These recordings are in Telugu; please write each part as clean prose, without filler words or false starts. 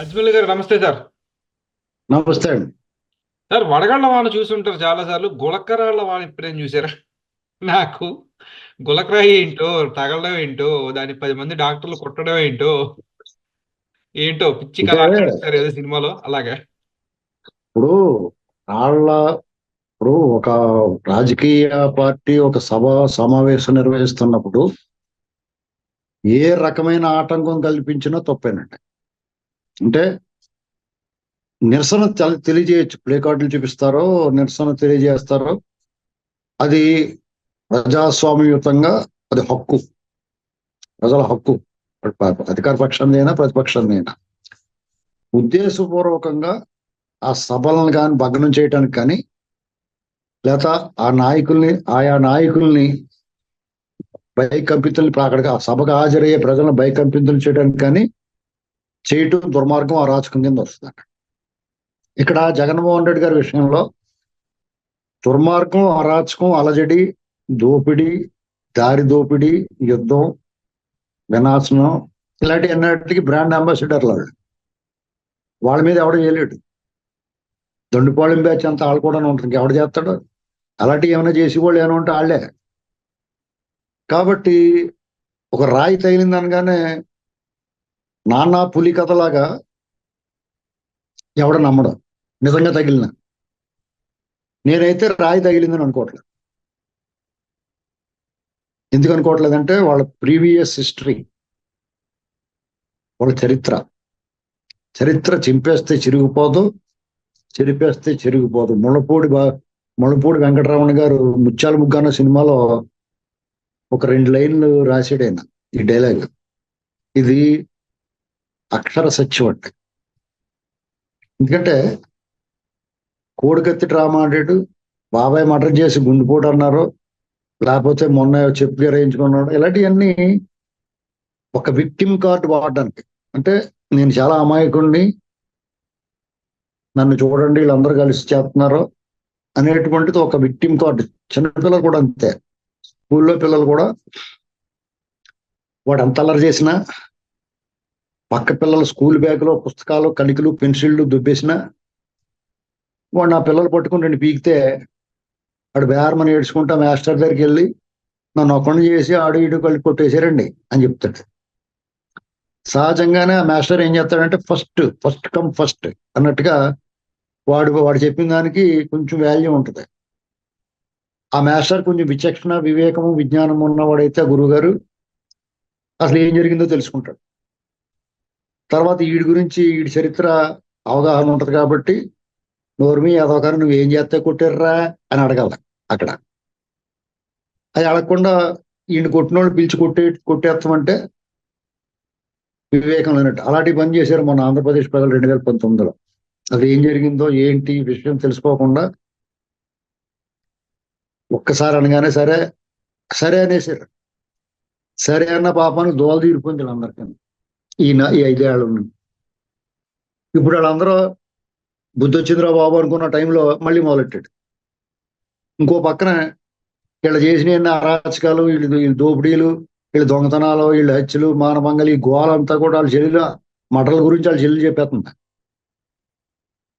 అజ్మల్ గారు నమస్తే సార్. నమస్తే అండి. సార్ వడగళ్ళ వాన చూసుంటారు చాలా సార్లు. గులకరాళ్ళ వాన ఎప్పుడైనా చూసారా? నాకు గులకరాయి ఏంటో, తగలడం ఏంటో, దాన్ని 10 మంది డాక్టర్లు కొట్టడం ఏంటో, ఏంటో పిచ్చి అంటే కళ అంటాడు సార్ ఏదో సినిమాలో అలాగా. ఇప్పుడు వాళ్ళ ఇప్పుడు ఒక రాజకీయ పార్టీ ఒక సమావేశం నిర్వహిస్తున్నప్పుడు ఏ రకమైన ఆటంకం కల్పించినా తప్పేనండి. అంటే నిరసన తెలియజేయచ్చు, ప్లే కార్డులు చూపిస్తారో నిరసన తెలియజేస్తారో, అది ప్రజాస్వామ్యయుతంగా అది హక్కు, ప్రజల హక్కు. అధికార పక్షాన్ని అయినా ప్రతిపక్షాన్ని అయినా ఉద్దేశపూర్వకంగా ఆ సభలను కానీ భగ్నం చేయడానికి కానీ, లేదా ఆయా నాయకుల్ని భయకంపితుల్ని అక్కడికి ఆ సభకు హాజరయ్యే ప్రజలను భయకంపితులు చేయడానికి కానీ చేయటం దుర్మార్గం, అరాచకం కింద వస్తుంది. ఇక్కడ జగన్మోహన్ రెడ్డి గారి విషయంలో దుర్మార్గం, అరాచకం, అలజడి, దోపిడీ, దారి దోపిడీ, యుద్ధం, వినాశనం, ఇలాంటి అన్నిటికీ బ్రాండ్ అంబాసిడర్లు వాళ్ళు. వాళ్ళ మీద ఎవడ చేయలేడు. దొండిపాళెం బ్యాచ్ అంతా వాళ్ళు కూడా ఉంటుంది, ఎవడు చేస్తాడు? అలాంటివి ఏమైనా చేసి వాళ్ళు ఏమైనా ఉంటే వాళ్ళే. కాబట్టి ఒక రాయి తగిలింది అనగానే నానా పులి కథలాగా ఎవడ నమ్మడం. నిజంగా తగిలిన నేనైతే రాయి తగిలిందని అనుకోవట్లేదు. ఎందుకు అనుకోవట్లేదంటే వాళ్ళ ప్రీవియస్ హిస్టరీ, వాళ్ళ చరిత్ర చింపేస్తే చిరిగిపోదు, చెరిపేస్తే చెరిగిపోదు. ముళ్ళపూడి వెంకటరమణ గారు ముత్యాల ముగ్గాన సినిమాలో ఒక 2 లైన్లు రాశాడు ఆయన ఈ డైలాగ్. ఇది అక్షర సత్యం అంటే. ఎందుకంటే కోడికత్తి డ్రామా ఆడాడు, బాబాయ్ మర్డర్ చేసి గుండెపోటు అన్నారు, లేకపోతే మొన్న చెప్పు గరేయించుకున్నాడు, ఇలాంటివన్నీ ఒక విక్టిమ్ కార్డు వాడడానికి. అంటే నేను చాలా అమాయకుడిని, నన్ను చూడండి వీళ్ళందరూ కలిసి చేస్తున్నారు అనేటువంటిది ఒక విక్టిమ్ కార్డు. చిన్నపిల్లలు కూడా అంతే, స్కూల్లో పిల్లలు కూడా వాడు ఎంత అల్లరి చేసినా, పక్క పిల్లలు స్కూల్ బ్యాగ్లో పుస్తకాలు, కణికలు, పెన్సిళ్ళు దుబ్బేసినా వాడు నా పిల్లలు పట్టుకుని 2 పీకితే వాడు బేరమని ఏడ్చుకుంటా మాస్టర్ దగ్గరికి వెళ్ళి నన్ను ఒకరిని చేసి ఆడు ఇటు కలిపి కొట్టేశారండి అని చెప్తాడు. సహజంగానే ఆ మాస్టర్ ఏం చేస్తాడంటే ఫస్ట్ కమ్ ఫస్ట్ అన్నట్టుగా వాడు చెప్పిన దానికి కొంచెం వాల్యూ ఉంటుంది. ఆ మాస్టర్ కొంచెం విచక్షణ, వివేకము, విజ్ఞానం ఉన్నవాడైతే ఆ గురువు గారు అసలు ఏం జరిగిందో తెలుసుకుంటాడు. తర్వాత వీడి చరిత్ర అవగాహన ఉంటుంది కాబట్టి నోర్మి అదొకరు నువ్వు ఏం చేస్తే కొట్టారా అని అడగాల. అక్కడ అది అడగకుండా ఈయన కొట్టినోళ్ళు పిలిచి కొట్టేస్తామంటే వివేకం లేనట్టు. అలాంటి పని చేశారు మన ఆంధ్రప్రదేశ్ ప్రజలు 2019లో. అసలు ఏం జరిగిందో ఏంటి విషయం తెలుసుకోకుండా ఒక్కసారి అనగానే సరే సరే అనేసారు. సరే అన్న పాపానికి దోల తీరిపోయింది వీళ్ళందరికీ. ఈ 5 ఏళ్ళు ఉన్నాయి. ఇప్పుడు వాళ్ళందరూ బుద్ధి వచ్చిందిరా బాబు అనుకున్న టైంలో మళ్ళీ మొదలెట్టాడు. ఇంకో పక్కన వీళ్ళు చేసిన అరాచకాలు, వీళ్ళు దోపిడీలు, వీళ్ళు దొంగతనాలు, వీళ్ళు హత్యలు, మానభంగాలు, ఈ గోలంతా కూడా వాళ్ళ చెల్లెలు మటల గురించి వాళ్ళ చెల్లెలు చెప్పేస్తుంది.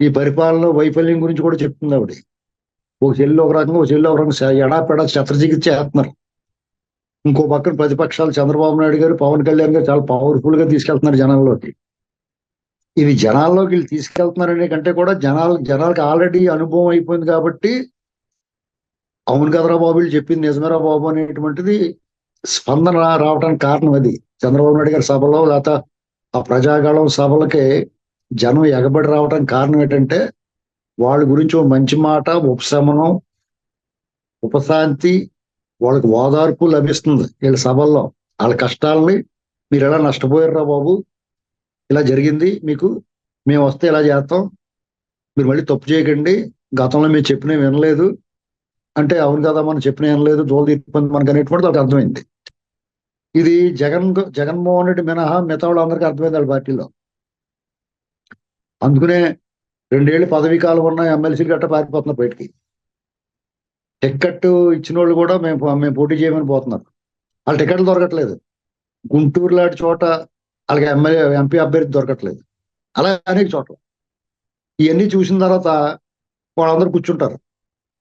ఈ పరిపాలన వైఫల్యం గురించి కూడా చెప్తుంది ఆవిడ. ఒక చెల్లి ఒక రకంగా, ఒక చెల్లి ఒక రకంగా ఎడాపెడా శస్త్రచికిత్స చేస్తున్నారు. ఇంకో పక్కన ప్రతిపక్షాలు చంద్రబాబు నాయుడు గారు, పవన్ కళ్యాణ్ గారు చాలా పవర్ఫుల్ గా తీసుకెళ్తున్నారు జనాల్లోకి. ఇవి జనాల్లోకి వీళ్ళు తీసుకెళ్తున్నారనే కంటే కూడా జనాలకి ఆల్రెడీ అనుభవం అయిపోయింది కాబట్టి అవును కదరా బాబు వీళ్ళు చెప్పింది నిజమేరా బాబు అనేటువంటిది స్పందన రావడానికి కారణం అది. చంద్రబాబు నాయుడు గారి సభలో లేకపోతే ఆ ప్రజాగళం సభలకి జనం ఎగబడి రావడానికి కారణం ఏంటంటే వాళ్ళ గురించి ఓ మంచి మాట, ఉపశమనం, ఉపశాంతి, వాళ్ళకి ఓదార్పు లభిస్తుంది వీళ్ళ సభల్లో. వాళ్ళ కష్టాలని మీరు ఎలా నష్టపోయారా బాబు, ఇలా జరిగింది మీకు, మేము వస్తే ఇలా చేస్తాం, మీరు మళ్ళీ తప్పు చేయకండి, గతంలో మీరు చెప్పినవి వినలేదు అంటే అవును కదా మనం చెప్పిన వినలేదు, దోలు తీర్పింది మనకు అనేటువంటి వాళ్ళకి అర్థమైంది. ఇది జగన్మోహన్ రెడ్డి మినహా మిగతా వాళ్ళందరికీ అర్థమైంది వాళ్ళ పార్టీలో. అందుకనే 2 ఏళ్ళు పదవీ కాలం ఉన్న ఎమ్మెల్సీలు గట్ట పారిపోతున్నారు బయటికి. టికెట్ ఇచ్చిన వాళ్ళు కూడా మేము పోటీ చేయమని పోతున్నారు. వాళ్ళ టికెట్లు దొరకట్లేదు. గుంటూరు లాంటి చోట వాళ్ళకి ఎంపీ అభ్యర్థి దొరకట్లేదు. అలా అనేక చోట్ల. ఇవన్నీ చూసిన తర్వాత వాళ్ళందరూ కూర్చుంటారు.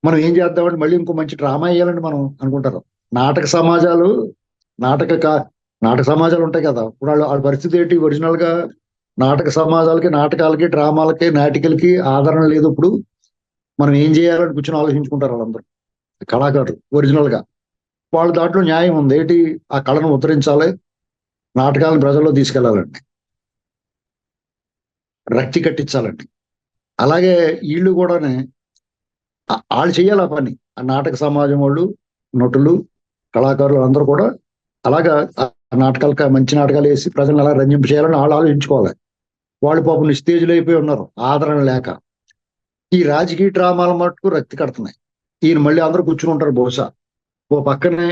మనం ఏం చేద్దామంటే మళ్ళీ ఇంకో మంచి డ్రామా వేయాలని మనం అనుకుంటారు. నాటక సమాజాలు నాటక కా- నాటక సమాజాలు ఉంటాయి కదా, ఇప్పుడు వాళ్ళ పరిస్థితి ఏంటి? ఒరిజినల్ గా నాటక సమాజాలకి, నాటకాలకి, డ్రామాలకి, నాటికలకి ఆదరణ లేదు. ఇప్పుడు మనం ఏం చేయాలని కూర్చొని ఆలోచించుకుంటారు వాళ్ళందరూ, కళాకారులు ఒరిజినల్ గా. వాళ్ళ దాంట్లో న్యాయం ఉంది ఏంటి? ఆ కళను ఉద్ధరించాలి, నాటకాలను ప్రజల్లో తీసుకెళ్లాలండి, రక్తి కట్టించాలండి. అలాగే వీళ్ళు కూడానే వాళ్ళు చేయాలి ఆ పని. ఆ నాటక సమాజం వాళ్ళు, నటులు, కళాకారులు అందరూ కూడా అలాగా ఆ నాటకాలు, మంచి నాటకాలు వేసి ప్రజలను అలా రంజింప చేయాలని వాళ్ళు ఆలోచించుకోవాలి. వాళ్ళు పాపం నిస్తేజులు అయిపోయి ఉన్నారు ఆదరణ లేక. ఈ రాజకీయ డ్రామాల మటుకు రక్తి కడుతున్నాయి. ఈయన మళ్ళీ అందరూ కూర్చుని ఉంటారు బహుశా. ఓ పక్కనే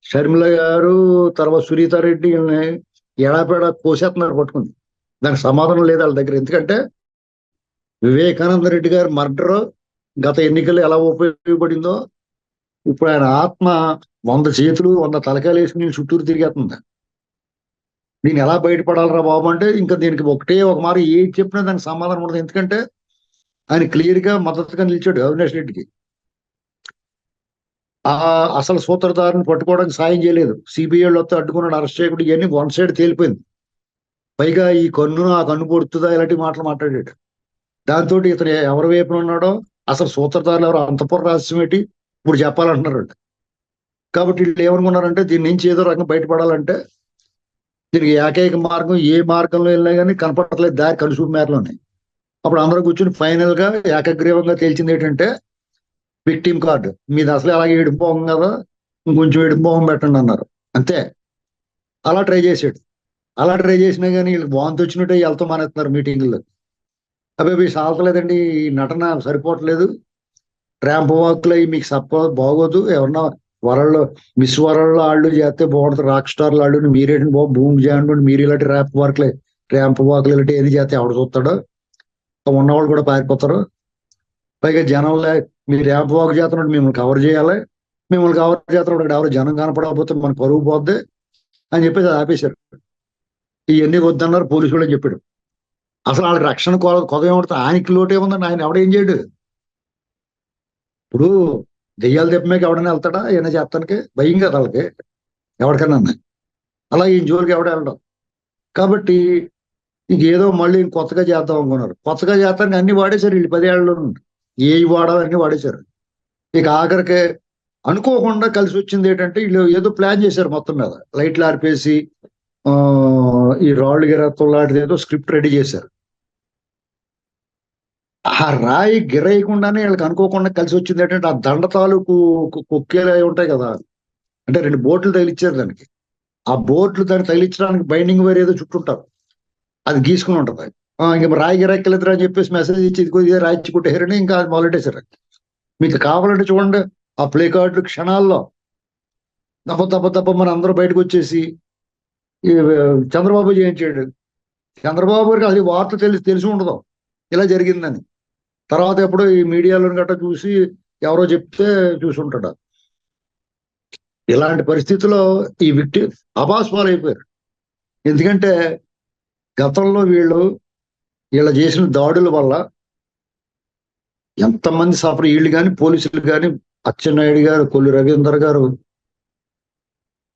షర్మిల గారు, తర్వాత సునీతారెడ్డి వీళ్ళని ఎడాపెడా కోసేస్తున్నారు పట్టుకుంది. దానికి సమాధానం లేదు వాళ్ళ దగ్గర. ఎందుకంటే వివేకానంద రెడ్డి గారి మర్డర్ గత ఎన్నికల్లో ఎలా ఉపయోగపడిందో ఇప్పుడు ఆయన ఆత్మ 100 చేతులు 100 తలకాయలు వేసుకుని చుట్టూరు తిరిగేస్తుంది. దీన్ని ఎలా బయటపడాలరా బాబు అంటే ఇంకా దీనికి ఒకటే ఒక మారు ఏది చెప్పినా దానికి సమాధానం ఉండదు. ఎందుకంటే ఆయన క్లియర్ గా మద్దతుగా నిలిచాడు అవినాష్ రెడ్డికి. ఆ అసలు సూత్రధారిని పట్టుకోవడానికి సాయం చేయలేదు. సిబిఐ వాళ్ళతో అడ్డుకున్నాడు, అరెస్ట్ చేయకుండా, ఇవన్నీ వన్ సైడ్ తేలిపోయింది. పైగా ఈ కన్ను ఆ కన్ను పొడుతుందా ఇలాంటి మాటలు మాట్లాడాడు. దాంతో ఇతను ఎవరి వైపున ఉన్నాడో, అసలు సూత్రధారులు ఎవరు, అంతఃపుర రహస్యం ఏంటి ఇప్పుడు చెప్పాలంటున్నారు. కాబట్టి వీళ్ళు ఏమనుకున్నారంటే దీని నుంచి ఏదో రకంగా బయటపడాలంటే దీనికి ఏకైక మార్గం, ఏ మార్గంలో వెళ్ళినా కానీ కనపడట్లేదు దారి, కలుసూపు మేరలోనే. అప్పుడు అందరూ కూర్చొని ఫైనల్ గా ఏకగ్రీవంగా తేల్చింది ఏంటంటే విక్టిమ్ కార్డు మీద అసలు అలాగే ఏడిపోం కదా, ఇంకొంచెం ఏడిపోం పెట్టండి అన్నారు. అంతే. అలా ట్రై చేసాడు. అలా ట్రై చేసినా కానీ వీళ్ళకి వాంతి వచ్చినట్టే వెళ్తాం మానేస్తున్నారు మీటింగ్లో. అబ్బాయి సాల్తలేదండి, ఈ నటన సరిపోవట్లేదు, ర్యాంప్ వాక్లు అవి మీకు బాగోదు, ఎవరన్నా వరల్డ్ మిస్ వరల్డ్ వాళ్ళు చేస్తే బాగుంటుంది, రాక్ స్టార్ వాళ్ళు, మీరేంటి బాబు భూమి చేయండి, మీరు ఇలాంటి ర్యాంప్ వాక్లు ఇలాంటి ఏది చేస్తే ఎవడు చూస్తాడు, ఉన్నవాళ్ళు కూడా పారిపోతారు. పైగా జనం మీరు ర్యాంప్ వాక్ చేస్తున్నట్టు మిమ్మల్ని కవర్ చేయాలి, మిమ్మల్ని కవర్ చేస్తున్నప్పుడు ఇక్కడ ఎవరు జనం కనపడకపోతే మన పరుగు పోద్ది అని చెప్పేసి అది ఆపేశారు. ఇవన్నీ వద్దన్నారు పోలీసు వాళ్ళు అని చెప్పాడు. అసలు వాళ్ళకి రక్షణ కొదవ ఏమవుతుంది? ఆయనకి లోటు ఏముందండి? ఆయన ఎవడేం చేయడు. ఇప్పుడు దెయ్యాలు తెప్పమేకి ఎవడైనా వెళ్తాడా? ఏమైనా చేస్తానికి భయం కదా వాళ్ళకి, ఎవరికైనా. అలా ఈ జోలికి ఎవడ వెళ్ళడం. కాబట్టి ఇంక ఏదో మళ్ళీ కొత్తగా చేద్దాం అనుకున్నారు. కొత్తగా చేస్తానికి అన్ని వాడేశారు వీళ్ళు 10 ఏళ్ళలో. ఏ వాడాలన్నీ వాడేశారు. ఇక ఆఖరికి అనుకోకుండా కలిసి వచ్చింది ఏంటంటే వీళ్ళు ఏదో ప్లాన్ చేశారు మొత్తం మీద. లైట్లు ఆర్పేసి ఆ ఈ రాళ్ళు గిరత్తం లాంటిది ఏదో స్క్రిప్ట్ రెడీ చేశారు. ఆ రాయి గిరేయకుండానే వీళ్ళకి అనుకోకుండా కలిసి వచ్చింది ఏంటంటే ఆ దండ తాలూకు కుక్కేలు అవి ఉంటాయి కదా, అంటే 2 బోట్లు తగిలిచ్చారు దానికి. ఆ బోట్లు దాన్ని తగిలించడానికి బైండింగ్ వేరే ఏదో చుట్టుంటారు, అది గీసుకుని ఉంటది. ఇంకా రాయి గిరాకెళ్ళిద్దరు అని చెప్పేసి మెసేజ్ ఇచ్చి ఇదిగో ఇదే రాయిచ్చి కొట్టేసారని ఇంకా అది మొదలెట్టేశారు. మీకు కావాలంటే చూడండి ఆ ప్లే కార్డులు క్షణాల్లో దప్ప మన అందరూ బయటకు వచ్చేసి ఈ చంద్రబాబు చేయించాడు. చంద్రబాబు గారికి అది వార్త తెలిసి ఉండదు ఇలా జరిగిందని. తర్వాత ఎప్పుడో ఈ మీడియాలో గట్రా చూసి ఎవరో చెప్తే చూసి ఉంటాడు. ఇలాంటి పరిస్థితుల్లో ఈ వ్యక్తి అబాస్పాలు అయిపోయారు. ఎందుకంటే గతంలో వీళ్ళ చేసిన దాడుల వల్ల ఎంతమంది సఫర్, వీళ్ళు కానీ పోలీసులు కానీ, అచ్చెన్నాయుడు గారు, కొల్లు రవీంద్ర గారు,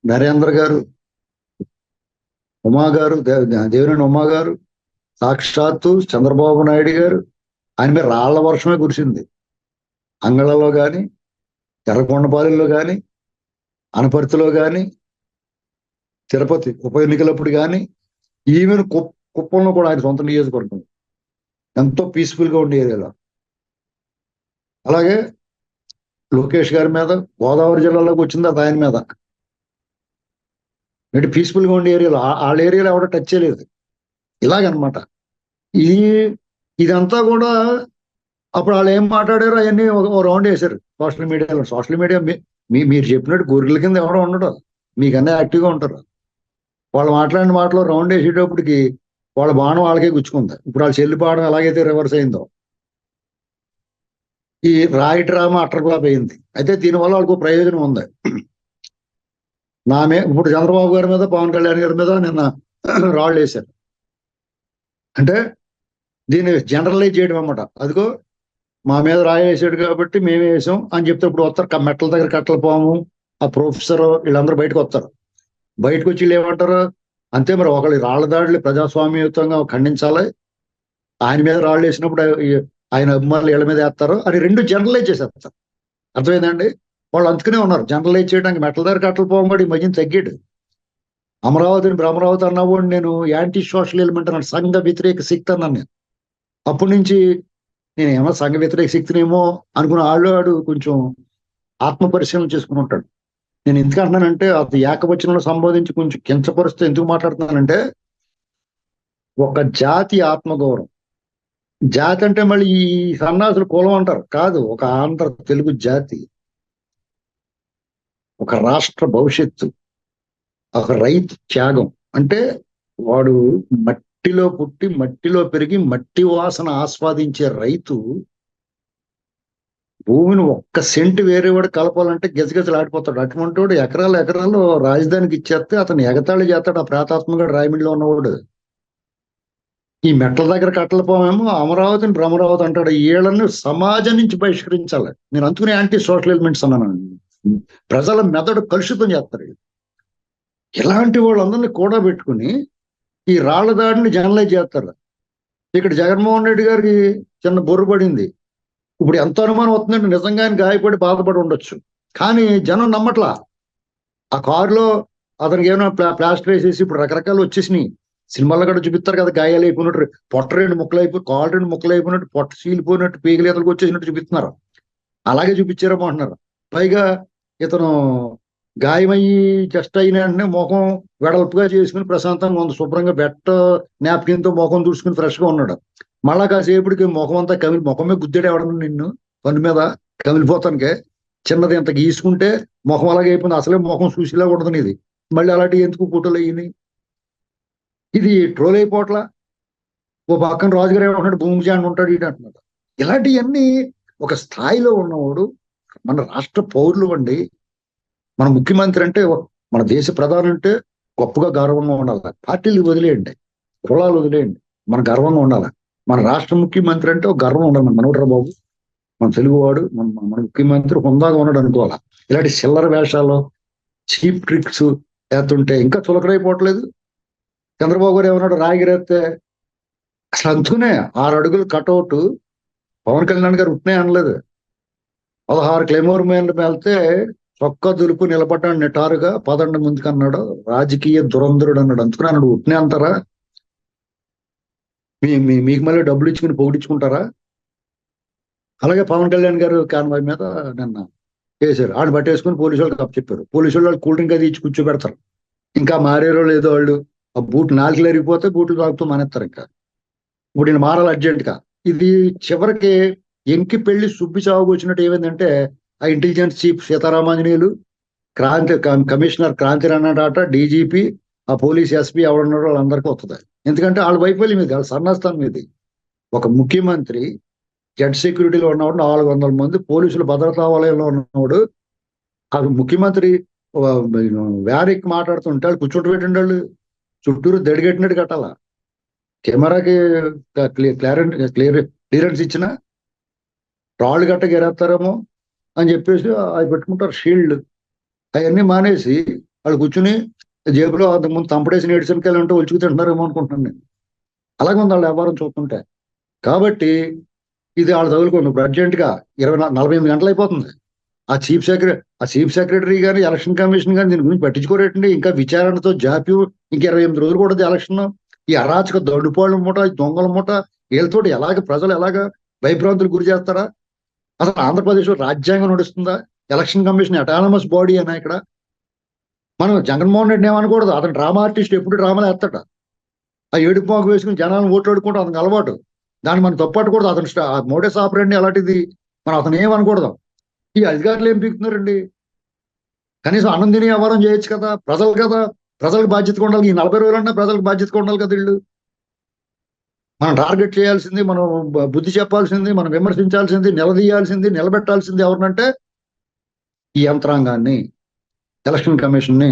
నరేంద్ర గారు, ఉమా గారు, దేవినేని ఉమా గారు, సాక్షాత్తు చంద్రబాబు నాయుడు గారు, ఆయన మీద రాళ్ల వర్షమే కురిసింది. అంగళలో కానీ, ఎర్రకొండపాలెంలో కానీ, అనపర్తిలో కానీ, తిరుపతి ఉప ఎన్నికలప్పుడు కానీ, ఈవెన్ కుప్పంలో కూడా ఆయన సొంత నియోజకవర్గం ఎంతో పీస్ఫుల్ గా ఉండే ఏరియాలో. అలాగే లోకేష్ గారి మీద గోదావరి జిల్లాలోకి వచ్చింది అది ఆయన మీద. అంటే పీస్ఫుల్ గా ఉండే ఏరియాలో వాళ్ళ ఏరియాలో ఎవడో టచ్ చేయలేదు. ఇలాగనమాట. ఇది ఇదంతా కూడా అప్పుడు వాళ్ళు ఏం మాట్లాడారో అవన్నీ ఒక రౌండ్ వేశారు సోషల్ మీడియాలో. సోషల్ మీడియా మీరు చెప్పినట్టు గొర్రెల కింద ఎవడో ఉండడు, మీకన్నా యాక్టివ్గా ఉంటారు. వాళ్ళు మాట్లాడిన మాటలో రౌండ్ వేసేటప్పటికి వాళ్ళ బాణం వాళ్ళకే గుచ్చుకుంది. ఇప్పుడు వాళ్ళ చెల్లి పాడడం ఎలాగైతే రివర్స్ అయిందో ఈ రాయి డ్రామా అటర్ ఫ్లాప్ అయింది. అయితే దీనివల్ల వాళ్ళకు ప్రయోజనం ఉంది. ఇప్పుడు చంద్రబాబు గారి మీద, పవన్ కళ్యాణ్ గారి మీద నిన్న రాళ్ళు వేశారు. అంటే దీన్ని జనరలైజ్ చేయడం అన్నమాట. అదిగో మా మీద రాయేసాడు కాబట్టి మేమే వేసాం అని చెప్తే ఇప్పుడు వస్తారు మెట్ల దగ్గర కట్టలు పాము, ఆ ప్రొఫెసర్ వీళ్ళందరూ బయటకు వస్తారు. బయటకు వచ్చి వీళ్ళు ఏమంటారు, అంతే మరి ఒకళ్ళు రాళ్ల దాడులు ప్రజాస్వామ్యయుతంగా ఖండించాలి, ఆయన మీద రాళ్ళు వేసినప్పుడు ఆయన అభిమానులు వీళ్ళ మీద వేస్తారు అని రెండు జనరలైజ్ చేసేస్తారు. అర్థమైందండి? వాళ్ళు అందుకనే ఉన్నారు జనరలైజ్ చేయడానికి. మెట్ల దగ్గర కట్టలు పాము కూడా ఈ మధ్యన తగ్గాడు. అమరావతిని భ్రమరావతి అన్నవాడు నేను యాంటీ సోషల్ ఎలిమెంట్ అన్నాడు, సంఘ వ్యతిరేక శక్తి అన్నాను నేను. అప్పటి నుంచి నేను ఏమో సంఘ వ్యతిరేక శక్తినేమో అనుకున్న వాడు కొంచెం ఆత్మ పరిశీలన చేసుకుని ఉంటాడు. నేను ఎందుకు అంటున్నానంటే అది ఏకవచనంలో సంబోధించి కొంచెం కించపరుస్తూ ఎందుకు మాట్లాడుతున్నానంటే, ఒక జాతి ఆత్మగౌరవం. జాతి అంటే మళ్ళీ ఈ సన్నాసులు కులం అంటారు కాదు, ఒక ఆంధ్ర తెలుగు జాతి, ఒక రాష్ట్ర భవిష్యత్తు, ఒక రైతు త్యాగం. అంటే వాడు మట్టిలో పుట్టి మట్టిలో పెరిగి మట్టి వాసన ఆస్వాదించే రైతు భూమిని ఒక్క సెంటు వేరే వాడు కలపాలంటే గజగజలు ఆడిపోతాడు. అటువంటి వాడు ఎకరాలు ఎకరాలు రాజధానికి ఇచ్చేస్తే అతను ఎగతాళి చేస్తాడు ఆ ప్రేతాత్మగా రాయమండ్రిలో ఉన్నవాడు. ఈ మెట్ల దగ్గర కట్టలపోమేమో అమరావతిని భ్రమరావతి అంటాడు. వీళ్ళని సమాజం నుంచి బహిష్కరించాలి. నేను అందుకునే యాంటీ సోషల్ ఎలిమెంట్స్ అన్నాను. ప్రజల మెదడు కలుషితం చేస్తారు. ఇలాంటి వాళ్ళందరినీ కూడా పెట్టుకుని ఈ రాళ్ల దాడిని జనరలైజ్ చేస్తారు. ఇక్కడ జగన్మోహన్ రెడ్డి గారికి చిన్న బొర్రు పడింది. ఇప్పుడు ఎంత అనుమానం అవుతుందంటే నిజంగా ఆయన గాయపడి బాధపడి ఉండొచ్చు, కానీ జనం నమ్మట్లా. ఆ కారులో అతనికి ఏమైనా ప్లాస్టర్ వేసేసి ఇప్పుడు రకరకాలు వచ్చేసినాయి. సినిమాల్లో కూడా చూపిస్తారు కదా, గాయాలు అయిపోయినట్టు, పొట్ట రెండు ముక్కలు అయిపోయి, కాలు రెండు ముక్కలు అయిపోయినట్టు, పొట్ట చీలిపోయినట్టు, పీగలేతలకు వచ్చేసినట్టు చూపిస్తున్నారు. అలాగే చూపించారేమో అంటున్నారు. పైగా ఇతను గాయమయ్యి జస్ట్ అయిన వెంటనే ముఖం వెడల్పుగా చేసుకుని ప్రశాంతంగా ఉంది, శుభ్రంగా బెట్ట నాప్కిన్తో ముఖం తుడుచుకుని ఫ్రెష్ గా ఉన్నాడు. మళ్ళా కాసేపటికి ముఖం అంతా ముఖమే గుద్దాడు ఎవడన్నా నిన్ను పన్ను మీద కమిలిపోతానికే. చిన్నది ఎంత గీసుకుంటే ముఖం అలాగే అయిపోయింది, అసలే ముఖం చూసిలా ఉండదు ఇది. మళ్ళీ అలాంటి ఎందుకు ఫోటోలు అయ్యి ఇది ట్రోల్ అయిపోవట్లా. ఓ పక్కన రాజుగారు ఏమంటాడు, భూమి జాండ్ ఉంటాడు ఇటు అంటున్నాడు. ఇలాంటివన్నీ ఒక స్థాయిలో ఉన్నవాడు మన రాష్ట్ర పౌరులు అండి. మన ముఖ్యమంత్రి అంటే, మన దేశ ప్రధాని అంటే గొప్పగా గర్వంగా ఉండాలి. పార్టీలు వదిలేయండి, కులాలు వదిలేయండి, మన గర్వంగా ఉండాలి. మన రాష్ట్ర ముఖ్యమంత్రి అంటే ఒక గర్వం ఉండాలి. మన మనోహర్ బాబు మన తెలుగువాడు, మన ముఖ్యమంత్రి హుందాగా ఉన్నాడు అనుకోవాలా. ఇలాంటి చిల్లర వేషాలు, చీప్ ట్రిక్స్ వేస్తుంటే ఇంకా చులకడైపోవట్లేదు. చంద్రబాబు గారు ఏమన్నాడు, రాయగిరేస్తే అసలు అందుకునే 6 అడుగులు కటౌట్ పవన్ కళ్యాణ్ గారు ఉట్నే అనలేదు. 16 క్లెమోర్ మీద వెళ్తే చొక్కా దులుపు నిలబడ్డాడు నిటారుగా, పదండి ముందుకన్నాడు, రాజకీయ దురంధరుడు అన్నాడు. అందుకుని అన్నాడు, ఉట్నే అంటారా? మీకు మళ్ళీ డబ్బులు ఇచ్చుకుని పొగిడించుకుంటారా? అలాగే పవన్ కళ్యాణ్ గారు కాన్వాయ్ మీద నిన్న వేశారు. ఆడు పట్టేసుకుని పోలీసు వాళ్ళకి అప్పు చెప్పారు. పోలీసు వాళ్ళు కూల్ డ్రింక్ అది ఇచ్చి కూర్చోబెడతారు. ఇంకా మారేరో లేదో వాళ్ళు, ఆ బూట్ నాలుగు ఎరిగిపోతే బూట్లు తాగుతూ మానేస్తారు. ఇంకా ఇప్పుడు నేను మారాలి అర్జెంట్గా. ఇది చివరికి ఎంకి పెళ్లి సుబ్బి చావుకు వచ్చినట్టు ఏమైందంటే, ఆ intelligence chief Sitaramanjaneyulu, commissioner క్రాంతిరణ Tata, DGP, ఆ పోలీస్ ఎస్పీ ఎవరున్నారో వాళ్ళందరికీ వస్తుంది. ఎందుకంటే వాళ్ళ వైఫల్యం మీద, వాళ్ళ సన్నాస్థానం మీద. ఒక ముఖ్యమంత్రి జెడ్ సెక్యూరిటీలో ఉన్నవాడు, 400 మంది పోలీసులు భద్రతా వలయంలో ఉన్నవాడు, ఆ ముఖ్యమంత్రి వ్యారెక్కి మాట్లాడుతుంటే వాళ్ళు కూర్చుంటూ పెట్టండి, వాళ్ళు చుట్టూరు దడిగట్టినట్టు కట్టాల. కెమెరాకి క్లియరెన్స్ ఇచ్చిన రాళ్ళు గట్ట గెరేస్తారేమో అని చెప్పేసి అవి పెట్టుకుంటారు షీల్డ్. అవన్నీ మానేసి వాళ్ళు కూర్చుని జేబులో అంతకుముందు తంపడేసి నేడిసరికాయలు అంటే ఒలుచుకు తింటున్నారేమో అనుకుంటున్నాను నేను. అలాగే ఉంది వాళ్ళ వ్యాపారం చూస్తుంటే. కాబట్టి ఇది వాళ్ళు తగులుకోండి. ఇప్పుడు అర్జెంట్గా 48 గంటలు అయిపోతుంది. ఆ చీఫ్ సెక్రటరీ గాని, ఎలక్షన్ కమిషన్ గాని దీని గురించి పట్టించుకోరేటండి. ఇంకా విచారణతో జాప్యం, ఇంకా 28 రోజులు కూడా ఎలక్షన్. ఈ అరాచక దొడ్డుపాళ్ళ మూట, దొంగల మూట, వీళ్ళతోటి ప్రజలు ఎలాగ భయభ్రాంతులు గురి చేస్తారా? అసలు ఆంధ్రప్రదేశ్ లో రాజ్యాంగం నడుస్తుందా? ఎలక్షన్ కమిషన్ అటానమస్ బాడీ అయినా ఇక్కడ మనం జగన్మోహన్ రెడ్డిని ఏమనకూడదు. అతను డ్రామా ఆర్టిస్ట్, ఎప్పుడు డ్రామాలు వేస్తాట. ఆ ఏడుపు మాకు వేసుకుని జనాలను ఓట్లు ఆడుకుంటూ అతనికి అలవాటు. దాన్ని మనం తప్పట్టకూడదు. అతను మోడస్ ఆపరేండి అలాంటిది. మనం అతను ఏమనకూడదు. ఈ అధికారులు ఏం పీకుతున్నారండి? కనీసం అన్నం తినే వ్యవహారం చేయొచ్చు కదా. ప్రజలు కదా, ప్రజలకు బాధ్యతగా ఉండాలి. ఈ 40 రోజులన్నా ప్రజలకు బాధ్యతగా ఉండాలి కదా. వీళ్ళు మనం టార్గెట్ చేయాల్సింది, మనం బుద్ధి చెప్పాల్సింది, మనం విమర్శించాల్సింది, నిలదీయాల్సింది, నిలబెట్టాల్సింది ఎవరినంటే ఈ యంత్రాంగాన్ని, ఎలక్షన్ కమిషన్ ని.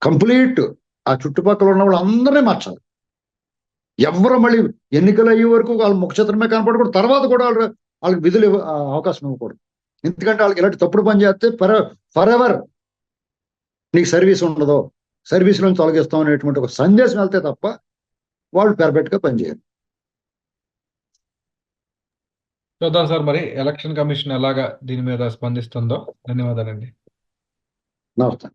కంప్లీట్ ఆ చుట్టుపక్కల ఉన్న వాళ్ళందరినీ మార్చాలి. ఎవరు మళ్ళీ ఎన్నికలు అయ్యే వరకు వాళ్ళ ముఖ చిత్రమే కనపడకూడదు, తర్వాత కూడా వాళ్ళకి విధులు అవకాశం ఇవ్వకూడదు. ఎందుకంటే వాళ్ళకి ఇలాంటి తప్పుడు పని చేస్తే ఫర్ ఎవర్ నీకు సర్వీస్ ఉండదు, సర్వీస్ నుంచి తొలగిస్తాం అనేటువంటి ఒక సందేశం వెళ్తే తప్ప వాళ్ళు పెర్ఫెక్ట్ గా పనిచేయరు. చూద్దాం సార్, మరి ఎలక్షన్ కమిషన్ ఎలాగా దీని మీద స్పందిస్తుందో. ధన్యవాదాలండి. నమస్తే.